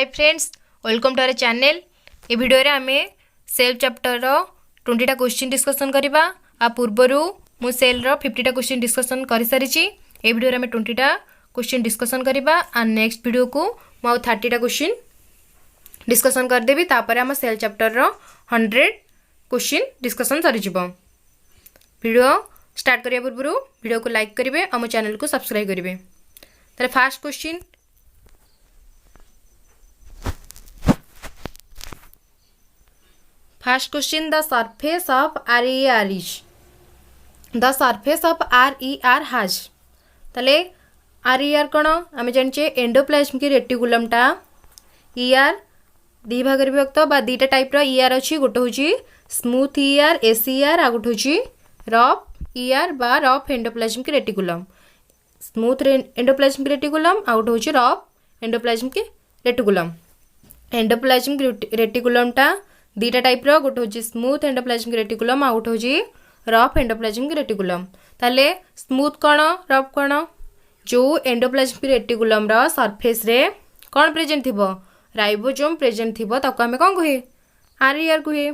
Hi friends, welcome to our channel. ये video रे आमे सेल चैप्टर रो 20टा क्वेश्चन डिस्कशन करबा। आ पूर्वरु मु सेल रो 50टा क्वेश्चन डिस्कशन करि सारिची। ए वीडियो रे आमे 20टा क्वेश्चन डिस्कशन करबा आ नेक्स्ट वीडियो को मु 30टा क्वेश्चन डिस्कशन कर देबी। तापर हम सेल चैप्टर रो 100 क्वेश्चन डिस्कशन सरि जिवो। वीडियो स्टार्ट करिया पूर्वरु वीडियो को लाइक करिवे और मो चैनल को सब्सक्राइब करिवे। ताले first question, First question, the surface of RER is the surface of RER has। तले RER कौन आम जाने एंडोप्लाज्मिक रेटिकुलम टा ER दी भाग विभक्त बा दीटा टाइप रो ER अच्छी। गोटे हूँ स्मूथ ER SER आ गोटे हूँ रफ ER बा rough endoplasmic reticulum. Smooth endoplasmic reticulum आ गोटे हूँ rough endoplasmic reticulum. Endoplasmic reticulum टा दीटा टाइप रो गोटे हूँ स्मूथ एंडोप्लाज्मिक रेटिकुलम आ गोटे हूँ रफ एंडोप्लाज्मिक रेटिकुलम। ताले स्मूथ कौन रफ कौन? जो एंडोप्लाज्मिक रेटिकुलम रो सरफेस रे कौन प्रेजेंट थिबो? राइबोसोम प्रेजेंट थिबो। ताको आमे कौन कहे? RER कहे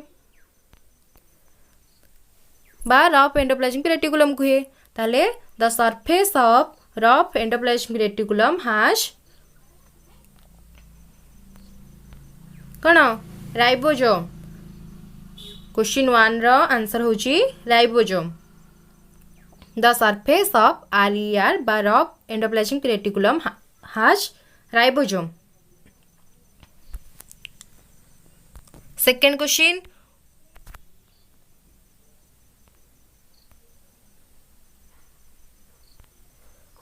बा रफ एंडोप्लाज्मिक रेटिकुलम कहे। ताले the surface of rough endoplasmic reticulum has कौन? राइबोसोम। क्वेश्चन 1 रो आंसर होची ribosome. The surface of RER बा rough endoplasmic reticulum has ribosome. Second question,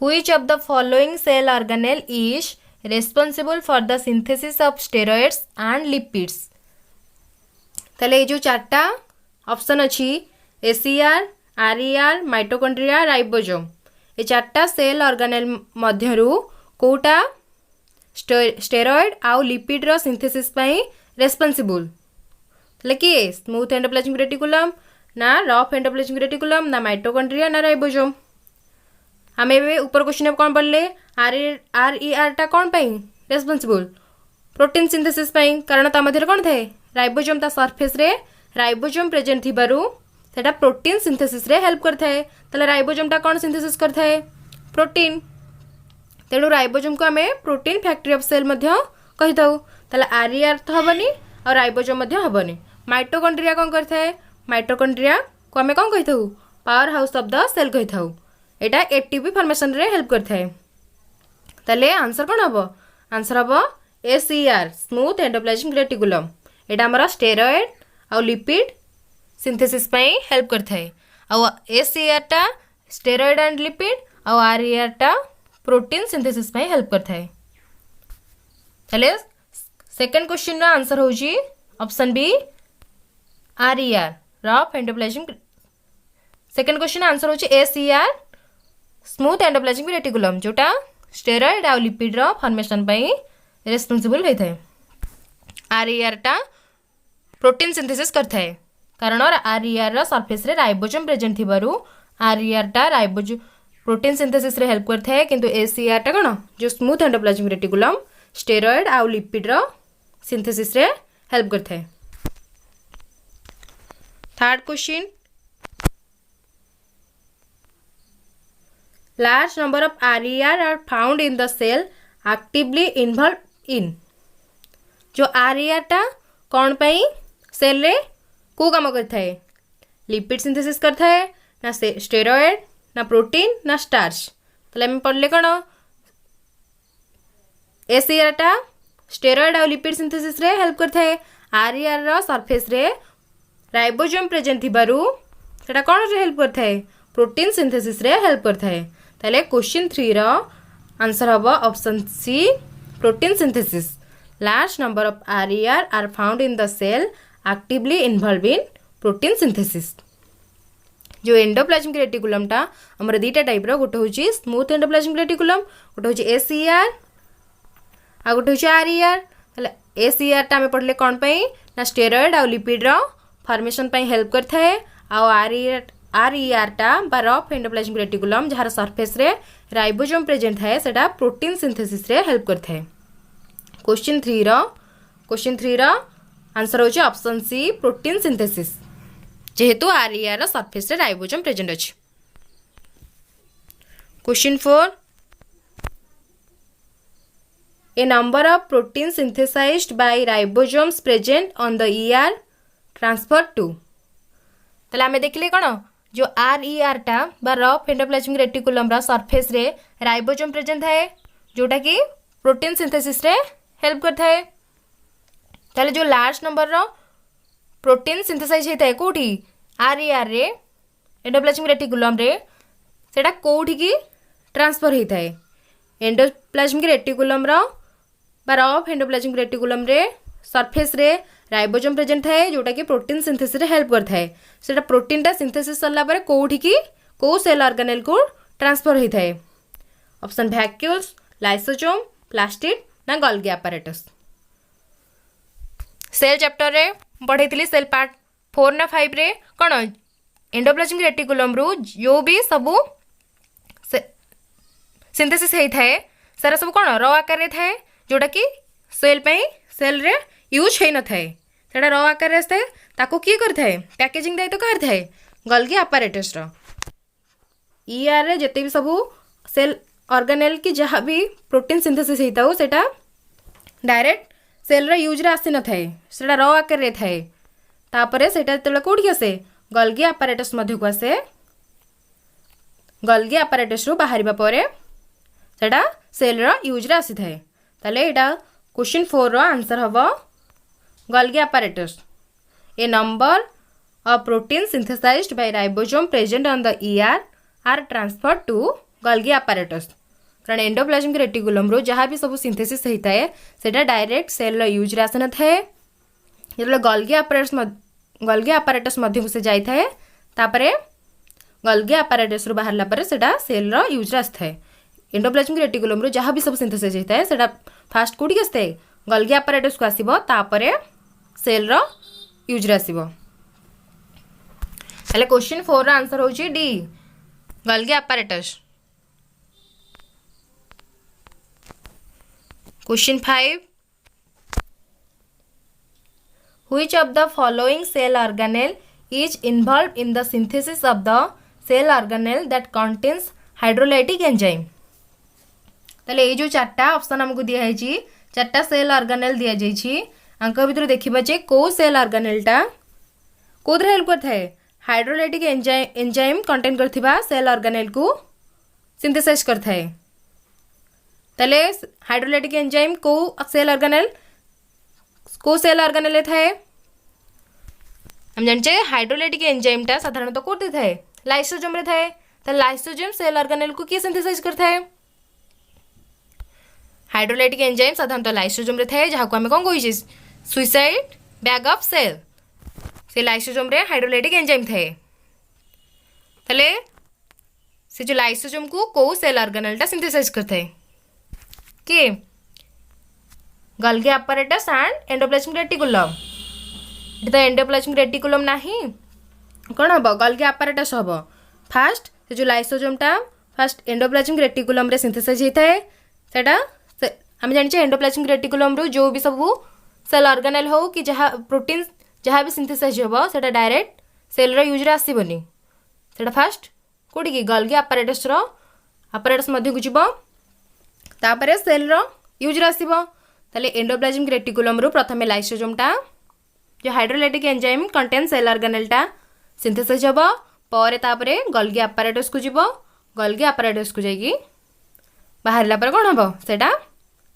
which of the following cell organelle is responsible for the synthesis of steroids and lipids? ताले ये जो चारटा option अच्छी SER RER mitochondria ribosome, ये चारटा cell organelle मध्यरु Kota steroid आउ lipid रो synthesis पई responsible? ताले किए? स्मूथ एंडोप्लाज्मिक रेटिकुलम ना रफ एंडोप्लाज्मिक रेटिकुलम ना माइटोकॉन्ड्रिया ना राइबोसोम। आमे ऊपर क्वेश्चन में कौन पढ़ले? RER टा कौन पई रेस्पोंसिबल? प्रोटीन सिंथेसिस पई। कारण ता मध्य कौन थाए? राइबोसोम। ता सरफेस रे राइबोसोम प्रेजेंट थिबारु सेटा प्रोटीन सिंथेसिस रे हेल्प करथाए। ताले राइबोसोम टा कौन सिंथेसिस करथाए? प्रोटीन। तेणु राइबोसोम को आमे प्रोटीन फैक्ट्री ऑफ सेल मध्य कहि दउ। ताले RER तो हबनी और राइबोसोम मध्य हबनी। माइटोकॉन्ड्रिया कौन करथाए? माइटोकॉन्ड्रिया को आमे कौन कहि दउ? Power house of the cell कहि दउ। एटा एटीपी फॉर्मेशन रे हेल्प करथाए। ताले आंसर कौन हबो? आंसर हबो SER स्मूथ एंडोप्लाज्मिक रेटिकुलम। एटा हमरा स्टेरॉइड आ लिपिड सिंथेसिस पई हेल्प करथाए। आ SER टा स्टेरॉइड एंड लिपिड आ RER टा प्रोटीन सिंथेसिस पई हेल्प करथाए। ताले सेकंड क्वेश्चन रा आंसर होजी option B RER rough endoplasmic. Second question answer होची SER स्मूथ एंडोप्लाज्मिक रेटिकुलम, जोटा स्टेरॉइड आ लिपिड रो फॉर्मेशन पई रेस्पोंसिबल होय थाए। RER टा प्रोटीन सिंथेसिस करथाए। कारण RER रो सरफेस रे राइबोसोम प्रेजेंट थिबारु RER टा राइबोसोम प्रोटीन सिंथेसिस रे हेल्प करथाए। किंतु SER टा कोन? जो स्मूथ एंडोप्लाज्मिक रेटिकुलम स्टेरॉइड आ लिपिड रो सिंथेसिस रे हेल्प करथाए। Third question, large number of RER are found in the cell actively involved in। जो RER टा कौन पई सेल रे को काम करथाए? लिपिड सिंथेसिस करथाए ना स्टेरॉइड ना प्रोटीन ना स्टार्च। तले हम पढ़ले कौन? SER टा स्टेरॉइड और लिपिड सिंथेसिस रे हेल्प करथाए। RER रो सरफेस रे राइबोसोम प्रेजेंट थिबारु सेटा कौन रे हेल्प करथाए? प्रोटीन सिंथेसिस रे हेल्प करथाए। ताले क्वेश्चन 3 रो आंसर हबो option C protein synthesis. Large number of RER are found in the cell actively involve in protein synthesis. जो एंडोप्लाज्मिक रेटिकुलम टा हमर दीटा टाइप रो गोटे होची स्मूथ एंडोप्लाज्मिक रेटिकुलम, गोटे होची SER आ गोटे होची RER। ताले SER टा हमें पढ़ले कौन पई? ना स्टेरॉइड आ लिपिड रो फॉर्मेशन पई हेल्प करथाए। आ RER टा बा रफ एंडोप्लाज्मिक रेटिकुलम जहार सरफेस रे राइबोसोम प्रेजेंट थाए सेटा प्रोटीन सिंथेसिस रे हेल्प करथाए। क्वेश्चन 3 रो आंसर होची ऑप्शन सी प्रोटीन सिंथेसिस जेहेतु आरईआर रो सरफेस रे राइबोसोम प्रेजेंट अछि। Question 4 A number of protein synthesized by ribosomes present on the ER transfer to तले आमे देखले कोन जो RER टा बा रफ एंडोप्लाज्मिक रेटिकुलम रा सरफेस रे राइबोसोम प्रेजेंट थाए जोटा कि प्रोटीन सिंथेसिस रे हेल्प करता है। ताले जो लास्ट नंबर रो प्रोटीन सिंथेसाइज होता है कोठी RER रे एंडोप्लाज्मिक रेटिकुलम रे सेटा कोठी की ट्रांसफर होता है एंडोप्लाज्मिक रेटिकुलम रो बा रफ एंडोप्लाज्मिक रेटिकुलम रे सरफेस रे राइबोसोम प्रेजेंट थाए जोटा कि प्रोटीन सिंथेसिस रे हेल्प करता है। सेटा प्रोटीन टा सिंथेसिस सरला परे कोठी की को सेल ऑर्गेनेल को ट्रांसफर होता है। ऑप्शन वैक्यूल्स लाइसोसोम प्लास्टिड ना गोल्गी apparatus। सेल चैप्टर रे पढ़ेतिली सेल पार्ट 4 ना 5 रे कोन एंडोप्लाज्मिक रेटिकुलम रू जो भी सबू सिंथेसिस होता है सारा सब कोन रो आकार रे थाए जोटा कि सेल पे सेल रे यूज है न थाए सेटा रो आकार रे थाए ताको की कर थाए पैकेजिंग दायित्व कर थाए गोल्गी apparatus रो ईआर रे जते भी सबू सेल ऑर्गेनेल की जहाँ भी प्रोटीन सिंथेसिस होता हो सेटा डायरेक्ट सेल रे यूज रे आसी न थाए सेटा रो आकार रे थाए तापरे सेटा तले कोठी आसे गोल्गी apparatus मध्य को आसे गोल्गी apparatus रो बाहरिबा परे सेटा सेल रो यूज रे आसी थाए ताले एटा क्वेश्चन 4 रो आंसर हबो Golgi apparatus a number of protein synthesized by ribosome present on the ER are transferred to Golgi apparatus कारण एंडोप्लाज्मिक रेटिकुलम रो जहाँ भी सब सिंथेसिस होता है सेटा डायरेक्ट सेल रो यूज रे आसे न थाए जेतले गोल्गी apparatus मध्य को से जाई थाए तापरे गोल्गी apparatus रो बाहरला परे सेटा सेल रो यूज रे आसे एंडोप्लाज्मिक रेटिकुलम रो जहाँ भी सब सिंथेसिस होता है सेटा फास्ट कोठी आसे गोल्गी apparatus को आसीबो तापरे सेल रो यूज रे आसीबो। ताले क्वेश्चन 4 रो आंसर होची D Golgi apparatus। Question 5 which of the following cell organelle is involved in the synthesis of the cell organelle that contains hydrolytic enzyme ताले ये जो चारटा ऑप्शन हमको दिया है जी चारटा सेल ऑर्गेनेल दिया जाई छी अंक भीतर देखिबा जे को सेल ऑर्गेनेल टा कोदरे हेल्प करथा है हाइड्रोलाइटिक एंजाइम कंटेन करथिबा सेल ऑर्गेनेल को सिंथेसाइज करथा है। ताले हाइड्रोलाइटिक एंजाइम को सेल ऑर्गेनेल थाए हम जानचे हाइड्रोलाइटिक एंजाइम टा साधारणतः कोते थाए लाइसोसोम रे थाए त लाइसोसोम सेल ऑर्गेनेल को की सिंथेसाइज करथा है हाइड्रोलाइटिक एंजाइम साधारणतः लाइसोसोम रे थाए जहाँ को आम कौन कही सुइसाइड बैग ऑफ सेल से लाइसोसोम रे हाइड्रोलाइटिक एंजाइम थाए ताले से जो लाइसोसोम को सेल ऑर्गेनेल टा सिंथेसाइज करता है कि Golgi apparatus and endoplasmic reticulum तो एंडोप्लाज्मिक रेटिकुलम नाही कौन हम गोल्गी apparatus हम फास्ट से जो लाइसोसोम टा फास्ट एंडोप्लाज्मिक रेटिकुलम रे सिंथेसाइज होता है सेटा आम जाने एंडोप्लाज्मिक रेटिकुलम रो जो भी सब सेल ऑर्गेनेल हो कि जहाँ प्रोटीन जहाँ भी सिंथेसाइज हो सेटा डायरेक्ट सेल रो यूज रे आसीबनी सेटा फास्ट कोठी की गोल्गी apparatus रो apparatus मध्य को जीवो तापरे सेल रो यूज रे आसीबो ताले एंडोप्लाज्मिक रेटिकुलम रो प्रथमे लाइसोसोम टा जो hydrolytic enzyme contain cell organelle टा सिंथेसाइज होबो परे तापरे गोल्गी apparatus को जीवो गोल्गी apparatus को जाईकी बाहरला पर कौन हम सेटा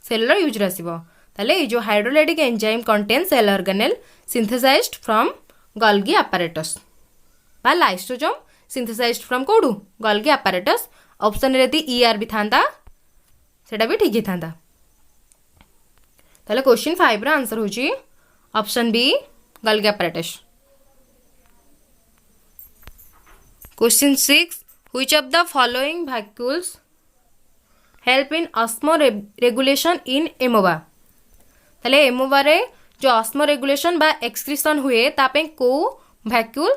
सेल यूज रे आसीबो ताले जो hydrolytic enzyme contain cell organelle synthesized from Golgi apparatus बा लाइसोसोम सिंथेसाइज्ड फ्रॉम कोडू गोल्गी apparatus ऑप्शन रे यदि ER भी थांदा सेटा भी ठीक ही थांदा ताले क्वेश्चन 5 रा आंसर होची option B Golgi apparatus। Question 6 which of the following vacuoles help in osmo regulation in amoeba ताले एमोबा रे जो ऑस्मो रेगुलेशन बा एक्सक्रीशन हुए तापे को वैक्यूल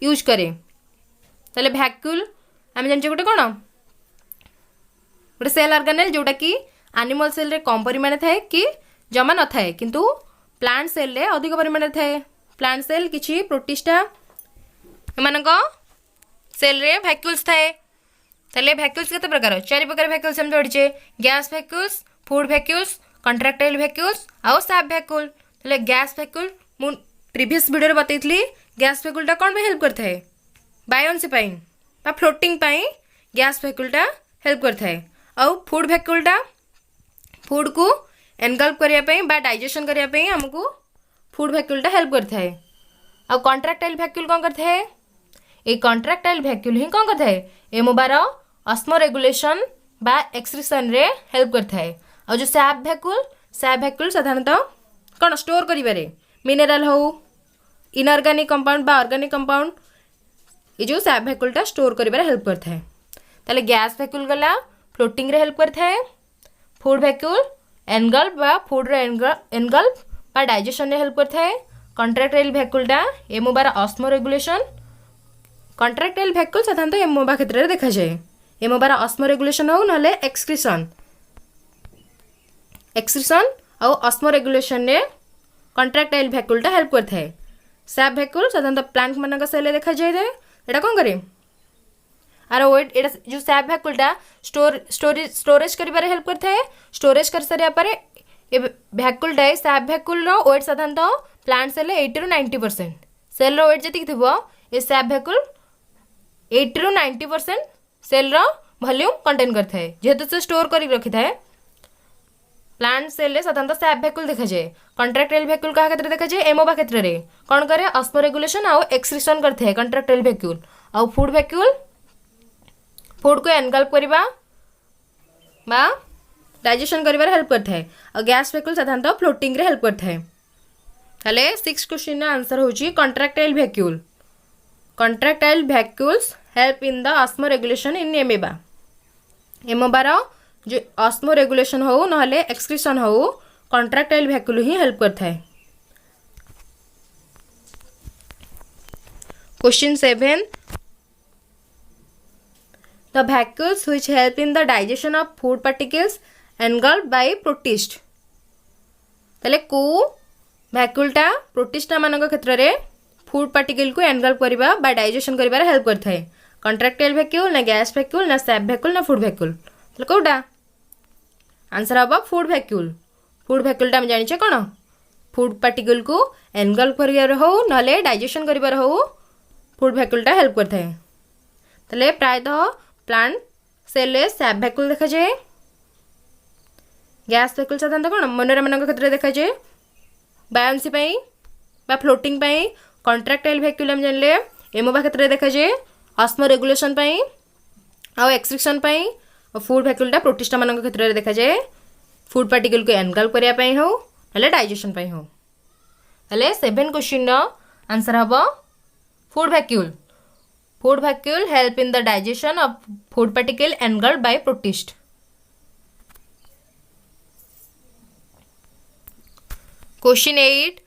यूज करे ताले वैक्यूल आम जान गोटे कौन गोटे सेल ऑर्गेनेल जोटा कि एनिमल सेल रे कम परिमाण थाए कि जमा न थाए किंतु प्लांट सेल रे अधिक परिमाण थाए। प्लांट सेल किछि प्रोटिस्टा एमानक सेल रे वैक्यूल्स थाए। ताले वैक्यूल्स केते प्रकार 4 प्रकार वैक्यूल्स हम जोडिचे gas vacuoles, food vacuoles, contractile vacuoles आउ सैप वैक्यूल। ताले गैस वैक्यूल मु प्रीवियस वीडियो रे बतैतली गैस वैक्यूलटा कोन पे हेल्प करथाय बायोन्सी पाइन बा फ्लोटिंग पाइन गैस वैक्यूलटा हेल्प करथाय। आउ फूड वैक्यूलटा फूड को एनगल्फ करिया पई बा डाइजेशन करिया पई हमकु फूड वैक्यूलटा हेल्प करथाय। आउ कंट्रैक्टाइल वैक्यूल कोन करथाय ए कंट्रैक्टाइल वैक्यूल ही कोन करथाय एमोबार ऑस्मो रेगुलेशन बा एक्सक्रीशन रे हेल्प करथाय। आउ जो सैप वैक्यूल साधारणतः कोन स्टोर करिबारे मिनरल हो इनऑर्गेनिक कंपाउंड बा ऑर्गेनिक कंपाउंड ये जो सैप वैक्यूलटा स्टोर करिबारे हेल्प करथाय। ताले गैस वैक्यूल गला फ्लोटिंग रे हेल्प करथाय। फूड वैक्यूल एनगल्फ बा फूड रे एनगल्फ बा डाइजेशन रे हेल्प करथाय। कंट्रैक्टाइल वैक्यूलटा एमोबार ऑस्मो रेगुलेशन कंट्रैक्टाइल वैक्यूल साधारणतः एमोबा क्षेत्र में देखा जाए एमोबार ऑस्मो रेगुलेशन हो नले एक्सक्रीशन और ऑस्मो रेगुलेशन ने कंट्रैक्टाइल वैक्यूलटा हेल्प करथाय। सैप वैक्यूल साधारणतः प्लांट मानक सेल देखा जाए एटा कोन करे आर वेट एटा जो सैप वैक्यूलटा स्टोरेज करिबारे हेल्प करथाय। स्टोरेज कर सारिया परे ए वैक्यूलटा सैप वैक्यूल रो वेट साधारणतः प्लांट सेल 80 ରୁ 90% सेल रो वेट जति थिबो ए सैप वैक्यूल 80 ରୁ 90% सेल रो वॉल्यूम कंटेन करथाय जेहेतु से स्टोर करी रखि थाए। प्लांट सेल रे साधारणतः सैप वैक्यूल देखा जाए। कंट्रैक्टाइल वैक्यूल का क्षेत्र देखा जाए एमोबा क्षेत्र रे कोन करे ऑस्मो रेगुलेशन आउ एक्सक्रीशन करथाय कंट्रैक्टाइल वैक्यूल। आउ फूड वैक्यूल फूड को एनगल्फ करिबा बा डाइजेशन करिबार हेल्प करथाय। और गैस वैक्यूल साधारणतः फ्लोटिंग रे हेल्प करथाय। ताले 6 क्वेश्चन आंसर होची contractile vacuole. Contractile vacuoles help in the osmoregulation in amoeba. एमोबार जो ऑस्मो रेगुलेशन हो नहले एक्सक्रीशन हो कंट्रैक्टाइल वैक्यूल ही हेल्प करथाय। Question 7 the vacuoles which help in the digestion of food particles engulf bye protist. ताले को वैक्यूलटा protista मानक क्षेत्र रे फूड पार्टिकल को एनगल्फ करिबा बा डाइजेशन करिबार हेल्प करथाय कंट्रैक्टाइल वैक्यूल ना गैस वैक्यूल ना सैप वैक्यूल ना फूड वैक्यूल। ताले कोडा आंसर हबा फूड वैक्यूल। फूड वैक्यूलटा हम जानिछे कोन फूड पार्टिकल को एनगल्फ करिबार हो नले डाइजेशन करिबार हो फूड वैक्यूलटा हेल्प करथाय। ताले प्रायतः प्लांट सेल रे सैप वैक्यूल देखा जाए। गैस वैक्यूल साधारणतः कोन मनोरा मानक क्षेत्र रे देखा जाए बायोन्सी पाई बा फ्लोटिंग पाई। कंट्रैक्टाइल वैक्यूल हम जानले एमोबा क्षेत्र रे देखा जाए ऑस्मो रेगुलेशन पाई आउ एक्सक्रीशन पाई। और फूड वैक्यूलटा प्रोटिस्टा मानक क्षेत्र रे देखा जाए फूड पार्टिकल को एनगल्फ करिया पाई हो नले डाइजेशन पाई हो। ताले 7 क्वेश्चन नो आंसर हबो food vacuole. Food vacuole help in the digestion of food particle engulf bye protist. Question 8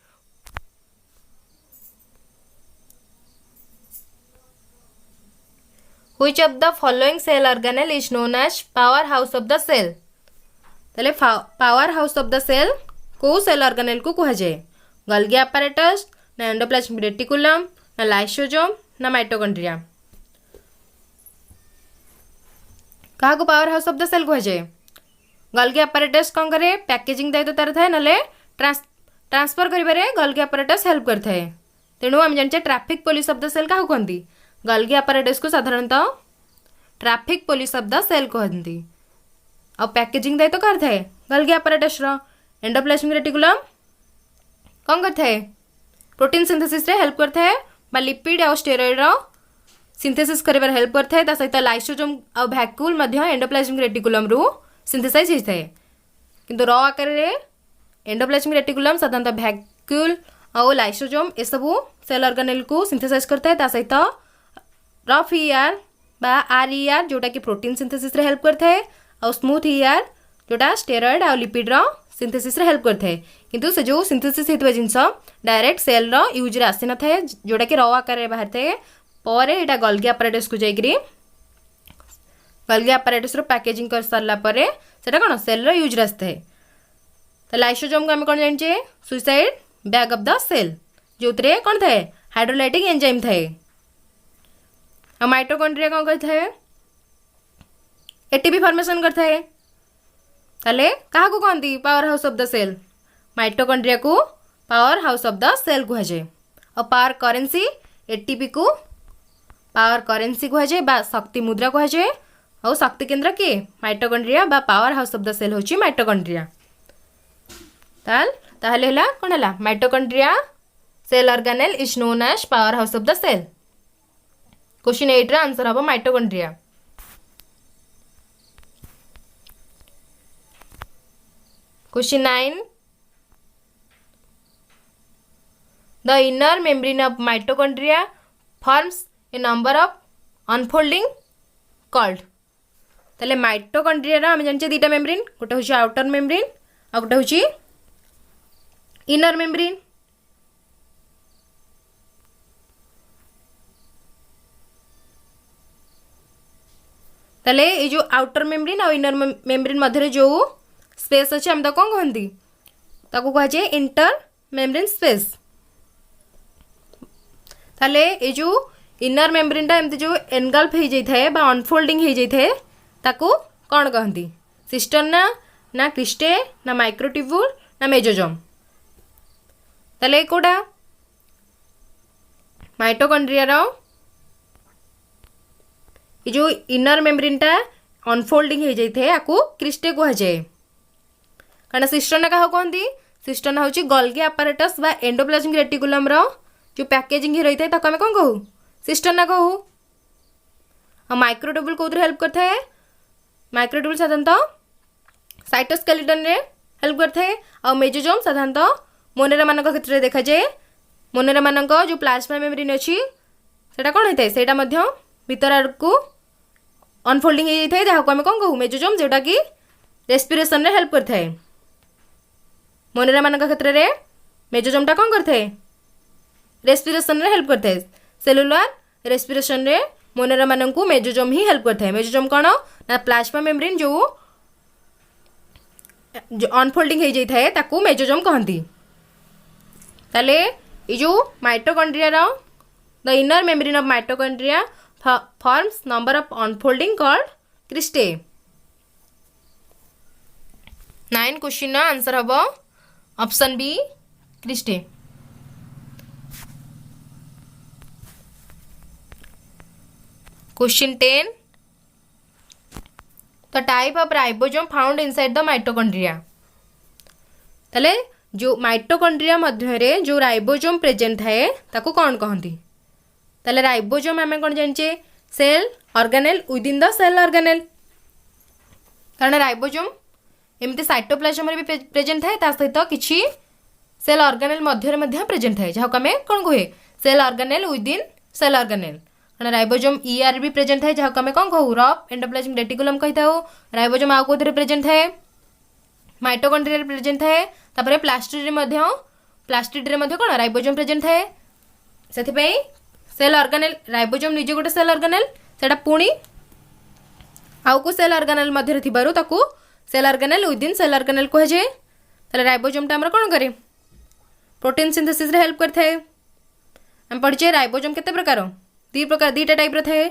Which of the following cell organelle is known as powerhouse of the cell? ताले powerhouse of the cell को cell organelle को कहा जाए Golgi apparatus ना endoplasmic reticulum ना lysosome ना mitochondria. कहा को power house of the cell कहा जाए Golgi apparatus कौन करे पैकेजिंग दायित्व तार थाए नले ट्रांसफर करिबारे Golgi apparatus हेल्प करथाए। तेणु हम जानचे traffic police of the cell काहू कहंती Golgi apparatus को साधारणतः traffic police of the cell कहंती। और पैकेजिंग दायित्व कर थाए Golgi apparatus रो एंडोप्लाज्मिक रेटिकुलम कौन करथाए प्रोटीन सिंथेसिस रे हेल्प करथाए बा लिपिड और स्टेरॉइड रो सिंथेसिस करिबार हेल्प करथाए। ता सहित लाइसोसोम और वैक्यूल मध्य एंडोप्लाज्मिक रेटिकुलम रू सिंथेसाइज होइथाए किंतु रो आकार रे एंडोप्लाज्मिक रेटिकुलम साधारणतः वैक्यूल और लाइसोसोम ए सबु सेल ऑर्गेनेल को सिंथेसाइज करथाए। ता सहित रफ ईआर बा आरईआर जोटा कि प्रोटीन सिंथेसिस रे हेल्प करथाए और स्मूथ ईआर जोटा स्टेरॉइड और लिपिड रो सिंथेसिस रे हेल्प करथाए किंतु से जो सिंथेसिस हेतु जिंस डायरेक्ट सेल रो यूज रे आसी न थाए जोटा कि रॉ आकार रे बाहर थाए पर एटा Golgi apparatus को जाइकरी गल्गी आपारेटस रो पैकेजिंग कर सारला परे सेटा कोन सेल रो यूज रास्ते है। तो लाइसोसोम को हम कोन जानचे suicide bag of the cell जोतरे कोन थाए हाइड्रोलाइटिक एंजाइम थाए। आ माइटोकॉन्ड्रिया कोन करथाए एटीपी फॉर्मेशन करथाए। ताले काहा को कहंती power house of the cell mitochondria को power house of the cell कह जाए। और पावर करेंसी एटीपी को पावर करेंसी कह जाए बा शक्ति मुद्रा कह जाए। और शक्ति केंद्र किए माइटोकॉन्ड्रिया बा power house of the cell होची माइटोकॉन्ड्रिया। ताहले हला कोन हला mitochondria cell organelle is known as power house of the cell. Question 8 रा आंसर हबो mitochondria. Question 9 the inner membrane of mitochondria forms a number of unfolding called. ताले mitochondria रा हम जानचे दीटा मेम्ब्रेन गोटे होची आउटर मेम्ब्रेन आ गोटे होची इनर मेम्ब्रेन। ताले ये जो आउटर मेम्ब्रेन और इनर मेम्ब्रेन मध्य जो स्पेस अच्छे हम तो कौन कहती ताको कह जाए इंटर मेम्ब्रेन स्पेस। ताले ये जो इनर मेम्ब्रेन टा एमती जो एनगल्फ हो जाए बा अनफोल्डिंग हो जाए ताको कौन कहती सिस्टर्ना ना क्रिस्टे ना माइक्रोट्यूब्यूल ना मेसोसोम। ताले कोडा माइटोकॉन्ड्रिया रो ये जो इनर मेम्ब्रेन टा अनफोल्डिंग हो जाए आपको क्रिस्टे कह जाए। कारण सिस्टर्ना क्या कहती सिस्टर्ना हूँ गल्गी आपारेटस बा एंडोप्लाज्मिक रेटिकुलम रो जो पैकेजिंग रही है ताको आम कौन कहू सिस्टर्ना कहू। और माइक्रोट्यूब्यूल कौन हेल्प करता है माइक्रोट्यूब्यूल साधारणतः साइटोस्केलेटन रे हेल्प करता है। और मेसोसोम साधारणतः मोनेरा मान क्षेत्र में देखा जाए मोनेरा मान जो प्लाज्मा मेम्ब्रेन अच्छी सेटा कौन होता है सेटा मध्य भीतर आड़कू अनफोल्डिंग हो जाए जहाँ आम कौन कहू मेसोसोम जोटा कि रेस्पिरेशन रे हेल्प करता है। मोनेरा मान क्षेत्र में मेसोसोम टा कौन करता है रेस्पिरेशन रे हेल्प करता है। सेलुलर रेस्पिरेशन रे मोनेरा मान को मेसोसोम ही हेल्प करता है। मेसोसोम कौन ना प्लाज्मा मेम्ब्रेन जो अनफोल्डिंग हो जाए ताकू मेसोसोम कहती। ताले ये जो माइटोकॉन्ड्रिया रो the inner membrane of mitochondria forms number of unfolding called cristae. 9 question answer हम option B cristae. Question 10 the type of ribosome found inside the mitochondria. ताले जो माइटोकॉन्ड्रिया मध्य रे जो राइबोसोम प्रेजेंट थाए ताको कौन कहती ताले राइबोसोम आम कौन जाने cell organelle within the cell organelle. कारण राइबोसोम एमती साइटोप्लाज्म रे भी प्रेजेंट थाए सहित किसी सेल ऑर्गेनेल मध्य प्रेजेंट थाए जहाँ आम कौन कहे cell organelle within cell organelle. कारण राइबोसोम ईआर भी प्रेजेंट थाए जहाँ आम कौन कहू रफ एंडोप्लाज्मिक रेटिकुलम कही था। राइबोसोम आउ कौन प्रेजेंट थाए माइटोकॉन्ड्रिया प्रेजेंट थाए। तापर प्लास्टिड रे कौन राइबोसोम प्रेजेंट थाए से सेल ऑर्गेनेल राइबोसोम निजे गोटे सेल ऑर्गेनेल सेटा पुणी आउ को सेल ऑर्गेनेल मध्य थिबारु ताकू cell organelle within cell organelle कह जाए। ताले राइबोसोम टा हमर कोन करे प्रोटीन सिंथेसिस रे हेल्प करथाय। हम पढ़िचे राइबोसोम केते प्रकार दीटा टाइप रो थाए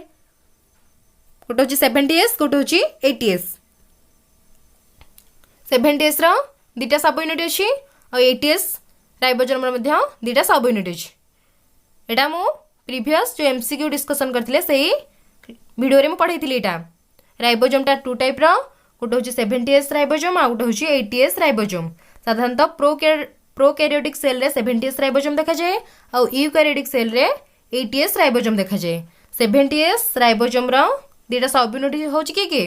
गोटे होची 70S गोटे होची 80S। 70S रो दीटा सब यूनिट अच्छी और 80S राइबोसोम रो मध्य दीटा सब यूनिट अच्छी। एटा मु प्रीवियस जो एमसीक्यू डिस्कशन करथिले सही वीडियो रे मु पढ़ाई एटा। राइबोसोम टा 2 टाइप रो गोटे होची 70S राइबोसोम आ गोटे होची 80S राइबोसोम। साधारणतः प्रोकैरियोटिक सेल रे 70S राइबोसोम देखा जाए और यूकैरियोटिक सेल रे 80S राइबोसोम देखा जाए। 70S राइबोसोम रो दीटा सब यूनिट होची के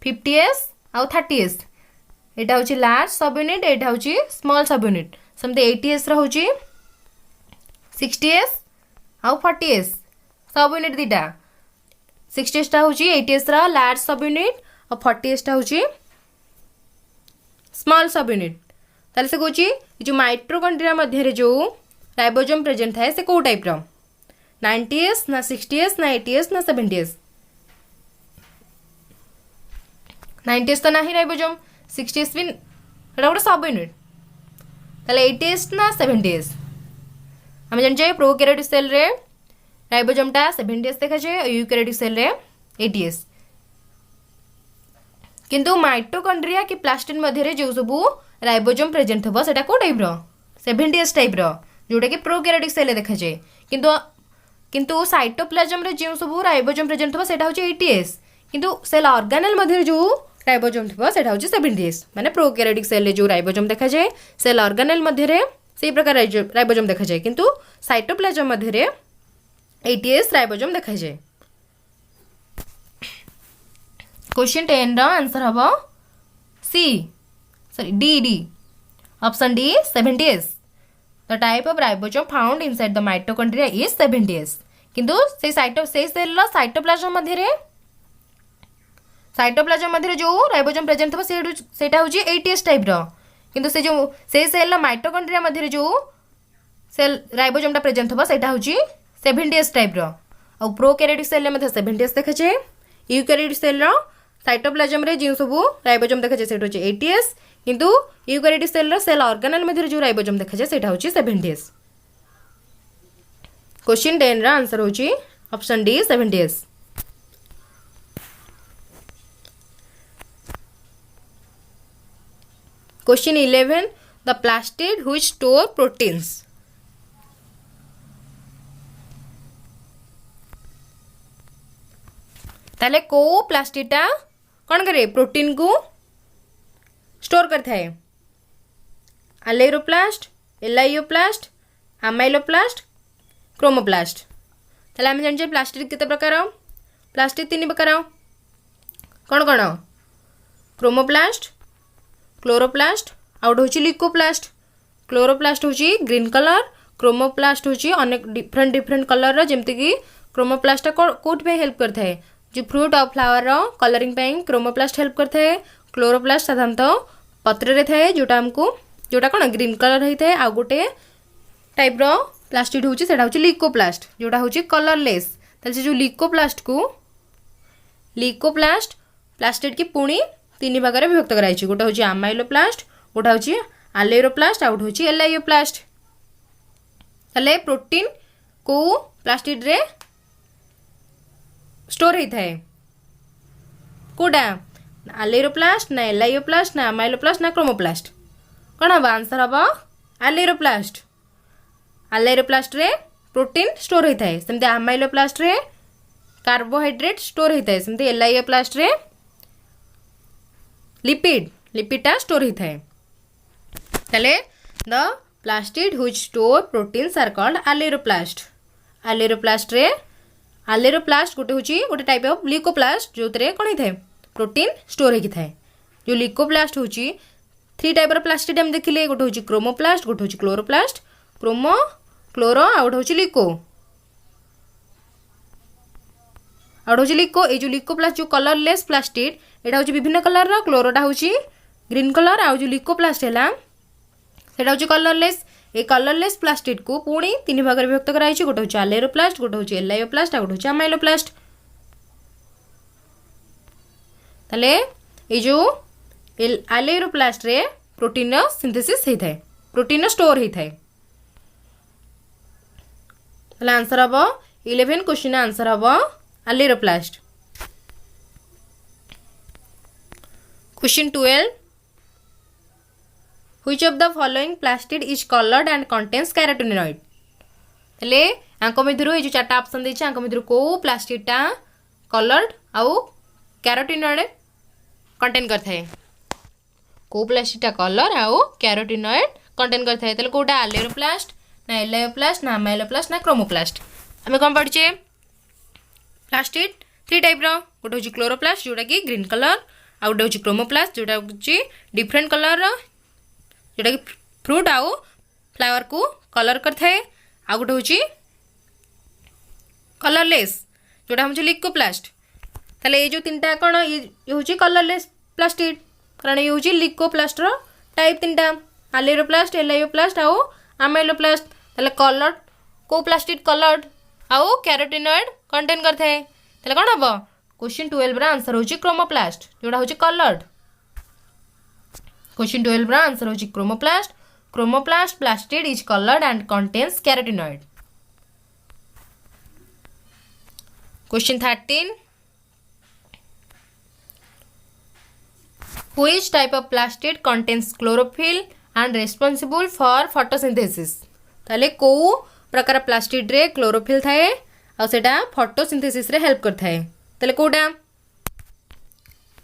50S और 30S। एटा होची लार्ज सब यूनिट एटा होची स्मॉल सब यूनिट। समते 80S रो होची 60S और 40S सब यूनिट दीटा। 60S टा होची 80S रो लार्ज सब यूनिट और 40S टा होची स्मॉल सब यूनिट। ताले से कहूची जो माइटोकॉन्ड्रिया मध्य रे जो राइबोसोम प्रेजेंट थाए से को टाइप रो 90S ना 60S ना 80S ना 70S। 90s तो नहीं राइबोसोम 60s भी एटा गोटे सब यूनिट ताले 80s ना 70s आम जान प्रोकैरियोटिक सेल रे राइबोसोमटा 70s देखा जाए यूकैरियोटिक सेल रे 80s किंतु माइटोकॉन्ड्रिया कि प्लास्टिड मध्य जो सब राइबोसोम प्रेजेंट थबो सेटा को टाइप रो 70s टाइप रो जोटा कि प्रोकैरियोटिक सेल देखा जाए किंतु साइटोप्लाज्म रे जो सब राइबोसोम प्रेजेंट थबो सेटा होची 80s किंतु सेल ऑर्गेनेल मध्य जो राइबोसोम थबो सेटा होची 70s माने प्रोकैरियोटिक सेल रे जो राइबोसोम देखा जाए सेल ऑर्गेनेल मध्य रे सेही प्रकार राइबोसोम देखा जाए किंतु साइटोप्लाज्म मध्य रे 80s राइबोसोम देखा जाए। क्वेश्चन 10 रो आंसर हबो C sorry D option D 70s the type of ribosome found inside the mitochondria is 70s किंतु से सेल रो साइटोप्लाज्म मध्य जो राइबोसोम प्रेजेंट थबो सेटा होची 80s टाइप रो किंतु से जो से सेल रो माइटोकॉन्ड्रिया मध्य जो सेल राइबोसोमटा प्रेजेंट थबो सेटा होची 70s टाइप रो और प्रोकैरियोटिक सेल रे मध्य 70s देखा जाए यूकैरियोटिक सेल रो साइटोप्लाज्म रे जो सब राइबोसोम देखा जाए सेटा होची 80s किंतु eukaryotic cell row cell organelle मध्य जो राइबोसोम देखा जाए सेटा होची 70s। क्वेश्चन 10 रा आंसर होची option D 70s। Question 11 the plastid which store proteins ताले को प्लास्टिडटा कौन करे प्रोटीन को स्टोर करता है अलेरोप्लास्ट एलाइयोप्लास्ट अमाइलोप्लास्ट क्रोमोप्लास्ट ताले आम जान प्लास्टिड केते प्रकार प्लास्टिड 3 प्रकार कौन कौन क्रोमोप्लास्ट क्लोरोप्लास्ट आउट होची लिकोप्लास्ट क्लोरोप्लास्ट होची ग्रीन कलर क्रोमोप्लास्ट होची अनेक डिफरेंट कलर रो जेमति कि क्रोमोप्लास्ट कोट पे हेल्प करता है जो फ्रूट और फ्लावर रो कलरिंग पे क्रोमोप्लास्ट हेल्प करता है क्लोरोप्लास्ट साधारणतः पत्र रे थाए जोटा कौन ग्रीन कलर होता है आ गोटे टाइप रो प्लास्टिड होची सेटा होची लिकोप्लास्ट जोटा होची कलरलेस ताले से जो लिकोप्लास्ट प्लास्टिड की पुणी 3 भाग में विभक्त कराई गोटे होची अमाइलोप्लास्ट गोटा होची अलेरोप्लास्ट आउट होची एलाइयोप्लास्ट ताले प्रोटीन को प्लास्टिड रे स्टोर होता है कोडा अलेरोप्लास्ट ना एलाइयोप्लास्ट ना अमाइलोप्लास्ट ना क्रोमोप्लास्ट कौन हम आंसर हम अलेरोप्लास्ट रे प्रोटीन स्टोर होता है सेमती अमाइलोप्लास्ट रे कार्बोहाइड्रेट स्टोर होता है सेमती एलाइयोप्लास्ट रे लिपिडटा स्टोर होता है ताले the plastid which store proteins are called aleuroplast रे अलेरोप्लास्ट गोटे होची गोटे टाइप ऑफ लिकोप्लास्ट जो कौन होता है प्रोटीन स्टोर होता है जो लिकोप्लास्ट होची 3 टाइप ऑफ प्लास्टिड हम देखिले गोटे होची क्रोमोप्लास्ट गोटे होची क्लोरोप्लास्ट क्लोरो आउट होची लिको ए जो लिकोप्लास्ट जो कलरलेस प्लास्टिड एटा होची विभिन्न कलर रो क्लोरोटा होची ग्रीन कलर आ जो लिकोप्लास्ट हैला सेटा होची कलरलेस ए कलरलेस प्लास्टिड को पुणी 3 भाग में विभक्त कराई गोटे होची अलेरोप्लास्ट गोटे होची एलाइयोप्लास्ट आ गोटे होची अमाइलोप्लास्ट ताले ए जो अलेरोप्लास्ट रे प्रोटीन रो सिंथेसिस होता है प्रोटीन स्टोर होता है ताले आंसर हबो 11 क्वेश्चन आंसर हबो aleuroplast. Question 12 Which of the following plastid is colored and contains carotenoid? हेले आंको मध्यरु ए जो चारटा ऑप्शन देछि आंको मध्यरु को प्लास्टिडटा कलर्ड आउ कैरोटिनॉइड कंटेन करथा है को प्लास्टिडटा कलर आउ कैरोटिनॉइड कंटेन करथा है तले कोटा अलेरोप्लास्ट ना एलाइयोप्लास्ट ना अमाइलोप्लास्ट ना क्रोमोप्लास्ट हमें कोन पढिचे प्लास्टिड 3 टाइप रो गोटे होची क्लोरोप्लास्ट जोटा कि ग्रीन कलर आ गोटे होची क्रोमोप्लास्ट जोटा होची डिफरेंट कलर रो जोटा कि फ्रूट आउ फ्लावर को कलर करता है आ गोटे होची कलरलेस जोटा हम लिकोप्लास्ट ताले ये जो 3टा कौन ये होची कलरलेस प्लास्टिड कारण ये होची लिकोप्लास्ट रो टाइप 3टा अलेरोप्लास्ट एलाइयोप्लास्ट आउ अमाइलोप्लास्ट ताले कलर्ड को प्लास्टिड कलर्ड आउ कैरोटिनॉइड कंटेन करता है ताले कौन हम क्वेश्चन 12 रा आंसर होची क्रोमोप्लास्ट जोड़ा होची कलर्ड। क्वेश्चन 12 रा आंसर होची chromoplast. Chromoplast plastid is coloured and contains carotenoid. Question 13 which type of plastid contains chlorophyll and responsible for photosynthesis. ताले को प्रकार प्लास्टिड रे क्लोरोफिल थाए आ सेटा फोटोसिंथेसिस रे हेल्प करथाए। ताले कोडा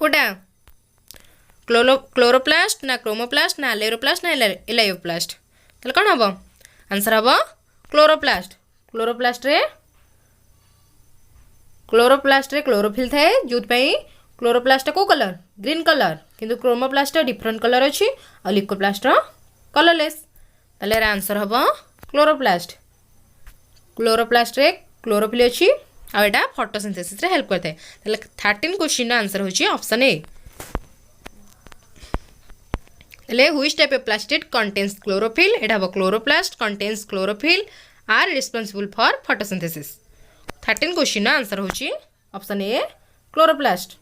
कोडा क्लोरोप्लास्ट ना क्रोमोप्लास्ट ना लेरोप्लास्ट ना एलायोप्लास्ट। ताले कोन हबो आंसर हबो क्लोरोप्लास्ट। क्लोरोप्लास्ट रे क्लोरोफिल थाए जोत पई क्लोरोप्लास्ट को कलर ग्रीन कलर किंतु क्रोमोप्लास्ट डिफरेंट कलर अछि आ लिकोप्लास्ट कलरलेस। ताले आंसर हबो क्लोरोप्लास्ट। क्लोरोप्लास्ट रे क्लोरोफिल अछि आ एटा फोटोसिंथेसिस रे हेल्प करते। ताले 13 क्वेश्चन आंसर होछि ऑप्शन ए। ताले which type of plastid contains chlorophyll एटा हबो chloroplast contains chlorophyll are responsible for photosynthesis. 13 question answer होछि ऑप्शन ए क्लोरोप्लास्ट।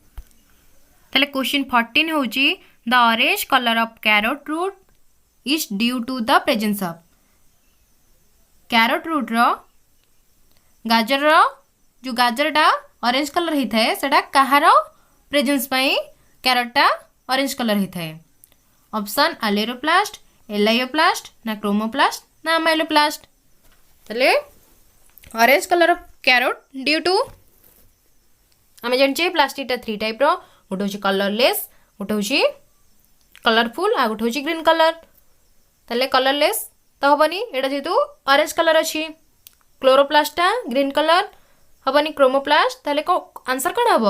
ताले क्वेश्चन 14 होछि the orange colour of carrot root is due to the presence of. Carrot root रो गाजर रो जो गाजरटा ऑरेंज कलर होता है सेटा कहार प्रेजेंस पाई कैरोटा ऑरेंज कलर होता है। ऑप्शन अलेरोप्लास्ट एलायोप्लास्ट ना क्रोमोप्लास्ट ना अमाइलोप्लास्ट। ताले orange colour of carrot due to आम जाने प्लास्टिक 3 टाइप रो गोटे हूँ कलरलेस गोटे हूँ कलरफुल आ गोटे हूँ ग्रीन कलर। ताले कलरलेस तो हेनी एटा जेहेतु ऑरेंज कलर अच्छी क्लोरोप्लास्टा ग्रीन कलर हेनी क्रोमोप्लास्ट ताले को आंसर कौन हम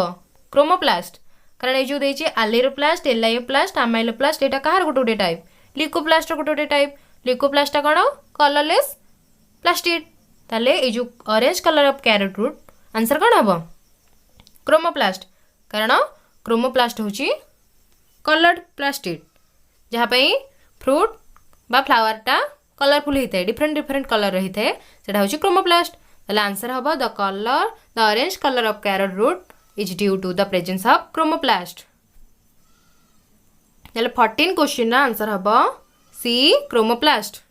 क्रोमोप्लास्ट कारण ये जो देछि अलेरोप्लास्ट एलायोप्लास्ट अमाइलोप्लास्ट एटा कहार गोटे गोटे टाइप लिकोप्लास्ट गोटे गोटे टाइप लिकोप्लास्टा कौन कलरलेस प्लास्टिड ताले ये जो orange colour of carrot root answer कौन हम क्रोमोप्लास्ट कारण क्रोमोप्लास्ट होची कलर्ड प्लास्टिड जहाँ पे फ्रूट बा फ्लावरटा कलरफुल होता है डिफरेंट डिफरेंट कलर रही है सेटा होची क्रोमोप्लास्ट। ताले आंसर हबो the orange colour of carrot root is due to the presence of chromoplast. ताले 14 क्वेश्चन ना आंसर हबो सी क्रोमोप्लास्ट।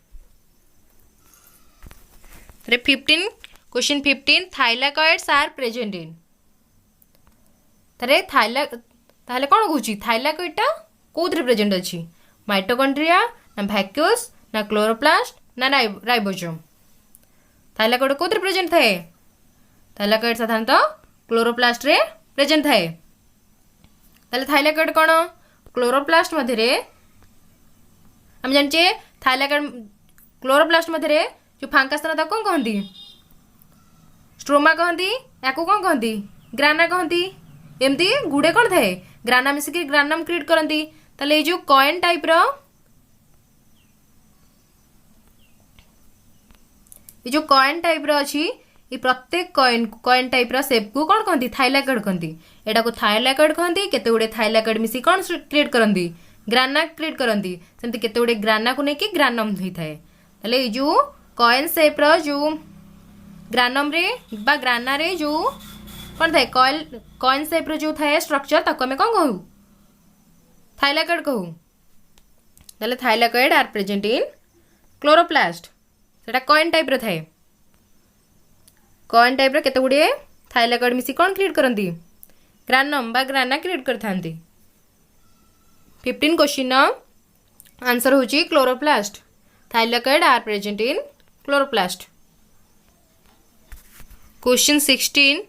ताले 15 question 15 thylakoids are present in. ताले ताले कोन कहूची थाइलाकॉइडटा कोथरे प्रेजेंट अछि माइटोकॉन्ड्रिया ना वैक्यूल्स ना क्लोरोप्लास्ट ना राइबोसोम। थाइलाकॉइड कोथरे प्रेजेंट थाए थाइलाकॉइड साधारणतः क्लोरोप्लास्ट रे प्रेजेंट थाए। ताले थाइलाकॉइड कोन क्लोरोप्लास्ट मध्यरे हम जानचे थाइलाकॉइड क्लोरोप्लास्ट मध्यरे जो फांका स्थान ता कोन कहंती स्ट्रोमा कहंती याको कोन कहंती ग्राना कहंती एमती गुड़े कौन थाए ग्राना मिसिक ग्रानम क्रिएट करती। ताले जो कॉइन टाइप रो ये जो कॉइन टाइप रो अछि ये प्रत्येक कॉइन टाइप रो शेप को कौन कहती थाइलाकॉइड कहती एटा को थाइलाकॉइड कहती केते गुडे थाइलाकॉइड मिसी कौन क्रिएट करती ग्राना क्रिएट करती सेमती केते गुडे ग्राना को नेकी ग्रानम होई थाए। ताले ये जो कॉइन शेप रो जो ग्रानम रे बा ग्राना रे जो कौन थाए कॉइन शेप रो जो थाए स्ट्रक्चर ताको हमें कौन कहू थाइलाकॉइड कहू। ताले thylakoid are present in chloroplast सेटा कॉइन टाइप रो थाए कॉइन टाइप रो केते गुडे थाइलाकॉइड मिसी कौन क्रिएट करंती ग्रानम बा ग्राना क्रिएट करथांती। 15 क्वेश्चन आंसर होची chloroplast. Thylakoid are present in chloroplast. Question 16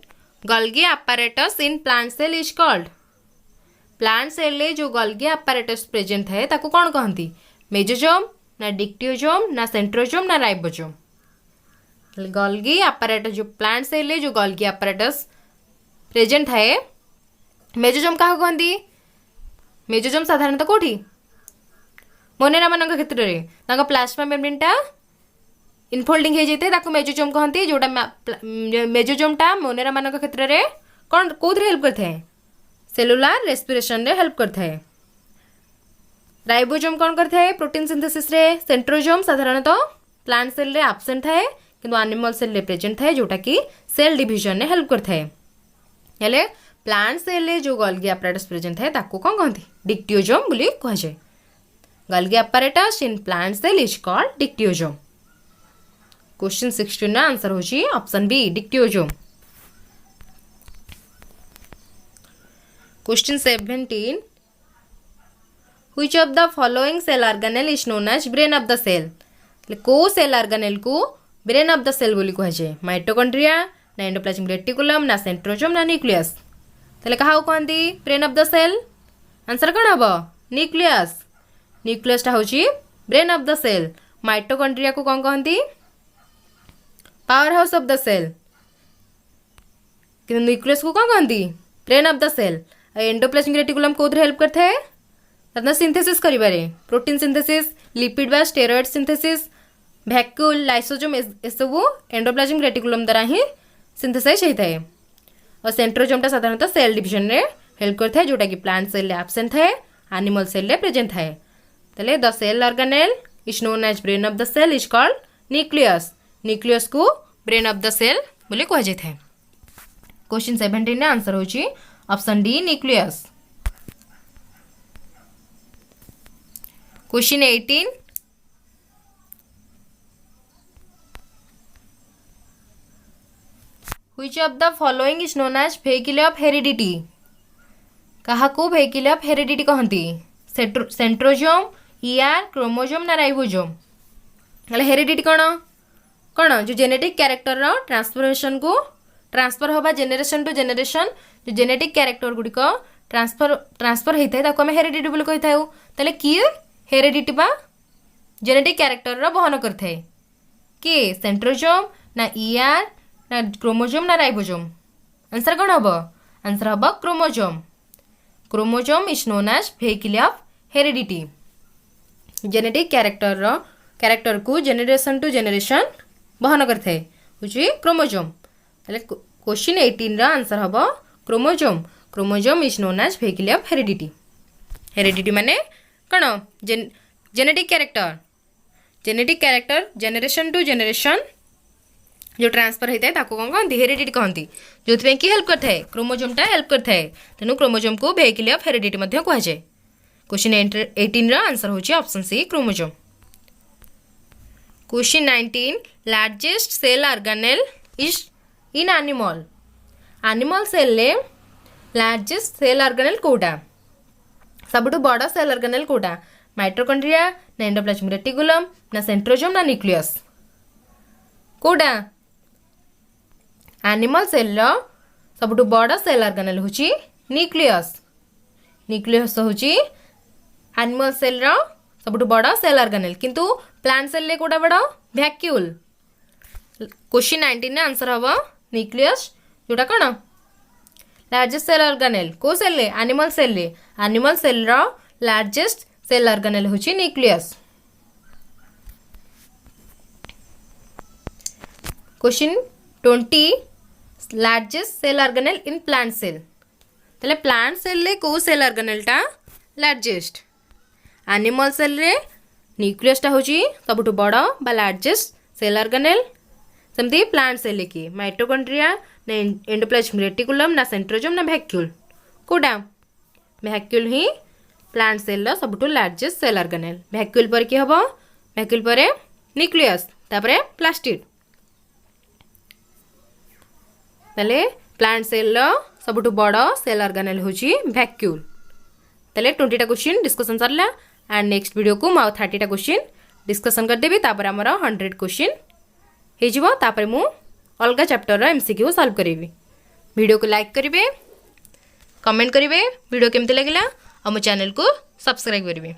Golgi apparatus in plant cell is called. Plant cell ले जो गोल्गी apparatus प्रेजेंट है ताको कौन कहती मेजोजोम ना डिक्टियोजोम ना सेंट्रोजोम ना राइबोजोम। गोल्गी apparatus जो प्लांट सेल ले जो गोल्गी apparatus प्रेजेंट है मेजोजोम क्या कहती मेजोजोम साधारणतः कोठी मोनेरा मान क्षेत्र में प्लाज्मा मेम्ब्रेनटा इनफोल्डिंग हो जाए ताको मेजोजोम कहती जोटा मेजोजोमटा मोनेरा मान क्षेत्र में कौन कौन हेल्प करता है सेलुलार रेस्पिरेशन रे हेल्प करता है। राइबोजोम कौन करता है प्रोटीन सिंथेसिस रे। सेंट्रोजोम साधारणतः प्लांट सेल रे एब्सेंट थाए किंतु एनिमल सेल रे प्रेजेंट थाए जोटा कि सेल डिविजन रे हेल्प करता है। हेले प्लांट सेल रे जो गोल्गी apparatus प्रेजेंट है ताको कौन कहती डिक्टियोजोम बोली कह जाए Golgi apparatus in plant cell is called dictyosome question 16 ना आंसर होची option B dictyosome question 17 which of the following cell organelle is known as brain of the cell को सेल ऑर्गेनेल को ब्रेन ऑफ द सेल बोली कह जाए mitochondria ना endoplasmic reticulum ना centrosome ना न्यूक्लियस ताले कहा कहती brain of the cell answer कौन हम न्यूक्लियस न्यूक्लियसटा हूँ brain of the cell mitochondria को कौन कहती power house of the cell कि न्यूक्लियस को कौन कहती brain of the cell endoplasmic reticulum कौन हेल्प करता है सिंथेसिस करिबारे प्रोटीन सिंथेसिस लिपिड बा स्टेरॉइड सिंथेसिस भैक्यूल लाइसोजोम एसबू एंडोप्लाज्मिक रेटिकुलम द्वारा ही सिंथेसाइज होता है और सेंट्रोजोमटा साधारणतः सेल डिविजन रे हेल्प करता है जोटा कि प्लांट सेल रे एब्सेंट है एनिमल सेल रे प्रेजेंट है तले the cell organelle is known as brain of the cell is called nucleus nucleus को ब्रेन ऑफ द सेल बोले कह जाए क्वेश्चन 17 रे आंसर होची option D nucleus question 18 which of the following is known as vehicle of heredity कहा को vehicle of heredity कहती centrosome ER chromosome ना राइबोजोम हेरिडिटी कौन कौन जो जेनेटिक कैरेक्टर रो ट्रांसफॉर्मेशन को ट्रांसफर होबा जेनेरेशन टू जेनेरेशन जो जेनेटिक कैरेक्टर गुड़िक ट्रांसफर होता है ताको आम हेरिडिटी बोली कही था ताले किए हेरिडिटी बा जेनेटिक कैरेक्टर रो बहन करता है किए सेंट्रोजोम ना ईआर ना क्रोमोजोम ना राइबोजोम आंसर कौन हम आंसर हम chromosome chromosome is known as vehicle of heredity genetic character को जेनेरेशन टू जेनेरेशन बहन करता है हूँ क्रोमोजोम क्वेश्चन 18 आंसर हम chromosome chromosome is known as vehicle of heredity heredity माने कौन genetic character generation to generation जो ट्रांसफर होता है ताको कौन कहती हेरिडिटी कहती जो कि हेल्प करता है क्रोमोजोमटा हेल्प करता है तेणु क्रोमोजोम को वेहिकल ऑफ हेरिडिटी कह जाए क्वेश्चन 18 आंसर होची option C chromosome question 19 largest cell organelle is in animal cell ले लार्जेस्ट सेल ऑर्गेनेल कोटा सबुठु बड़ सेल ऑर्गेनेल कोटा माइटोकॉन्ड्रिया ना एंडोप्लाज्मिक रेटिकुलम ना सेंट्रोजोम ना न्यूक्लियस कोटा एनिमल सेल रो सबुठु बड़ सेल ऑर्गेनेल होची न्यूक्लियस न्यूक्लियस होची एनिमल सेल रो सबुठु बड़ सेल ऑर्गेनेल किंतु प्लांट सेल ले कोटा बड़ वैक्यूल क्वेश्चन 19 आंसर हम न्यूक्लियस जोटा कौन लार्जेस्ट सेल ऑर्गेनेल को सेल ले एनिमल सेल रो लार्जेस्ट सेल ऑर्गेनेल होची nucleus question 20 largest cell organelle in plant cell तले प्लांट सेल ले को सेल ऑर्गेनेलटा लार्जेस्ट एनिमल सेल रे न्यूक्लियसटा होची सबुठु बड़ बा लार्जेस्ट सेल ऑर्गेनेल सेमती प्लांट सेल की माइटोकॉन्ड्रिया ना एंडोप्लाज्मिक रेटिकुलम ना सेंट्रोजोम ना वैक्यूल कोटा वैक्यूल ही प्लांट सेल सबुठु लार्जेस्ट सेल ऑर्गेनेल वैक्यूल पर कि हबो वैक्यूल पर न्यूक्लियस तापरे प्लास्टिड तले प्लांट सेल सबुठु बड़ सेल ऑर्गेनेल होची वैक्यूल तले 20टा क्वेश्चन डिस्कशन सरला एंड नेक्स्ट वीडियो को मु 30टा क्वेश्चन डिस्कशन कर देबी तापर हमर 100 क्वेश्चन हे जिवो तापर मु अलगा चैप्टर रो एमसीक्यू सॉल्व करेबी वीडियो को लाइक करिवे कमेंट करिवे वीडियो केमते लागला और मो चैनल को सब्सक्राइब करिवे।